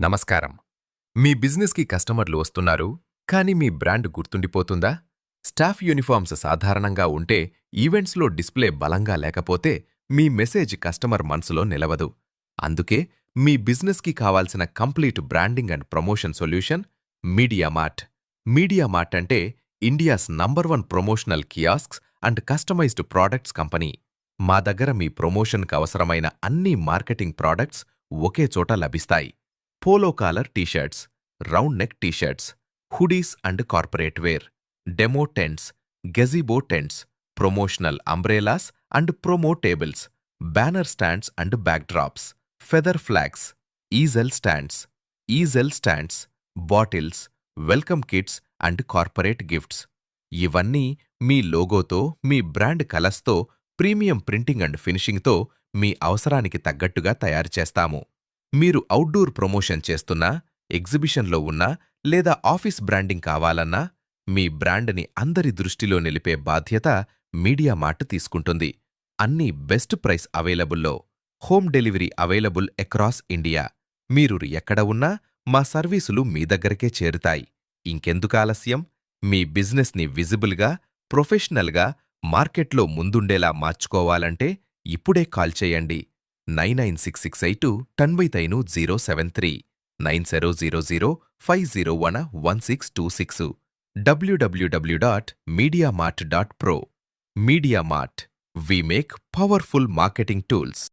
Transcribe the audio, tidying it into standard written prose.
నమస్కారం. మీ బిజినెస్‌కి కస్టమర్లు వస్తున్నారు, కానీ మీ బ్రాండ్ గుర్తుండిపోతుందా? స్టాఫ్ యూనిఫార్మ్స్ సాధారణంగా ఉంటే, ఈవెంట్స్‌లో డిస్ప్లే బలంగా లేకపోతే, మీ మెసేజ్ కస్టమర్ మనసులో నిలవదు. అందుకే మీ బిజినెస్‌కి కావాల్సిన complete branding and promotion solution MediaMart. MediaMart అంటే India's number 1 promotional kiosks and customised products company. మా దగ్గర మీ ప్రమోషన్‌కి అవసరమైన అన్ని మార్కెటింగ్ ప్రొడక్ట్స్ ఒకే చోట లభిస్తాయి. Polo collar T shirts, round neck T shirts, hoodies and corporate wear, demo tents, gazebo tents, promotional umbrellas and promo tables, banner stands and backdrops, feather flags, easel stands, bottles, welcome kits and corporate gifts. ఇవన్నీ మీ లోగోతో, మీ brand కలర్స్తో, premium printing and ఫినిషింగ్తో మీ అవసరానికి తగ్గట్టుగా తయారు చేస్తాము. మీరు అవుట్డోర్ ప్రమోషన్ చేస్తున్నా, ఎగ్జిబిషన్లో ఉన్నా లేదా ఆఫీస్ బ్రాండింగ్ కావాలన్నా, మీ బ్రాండ్ని అందరి దృష్టిలో నిలిపే బాధ్యత మీడియామార్ట్ తీసుకుంటుంది. అన్ని బెస్ట్ ప్రైస్ అవైలబుల్లో, home delivery available across India. మీరు ఎక్కడ ఉన్నా మా సర్వీసులు మీ దగ్గరకే చేరుతాయి. ఇంకెందుకు ఆలస్యం? మీ బిజినెస్ని విజిబుల్గా, ప్రొఫెషనల్గా, మార్కెట్లో ముందుండేలా మార్చుకోవాలంటే ఇప్పుడే కాల్ చేయండి. 996682 900050011626 www.mediamart.pro. MediaMart. We make powerful marketing tools.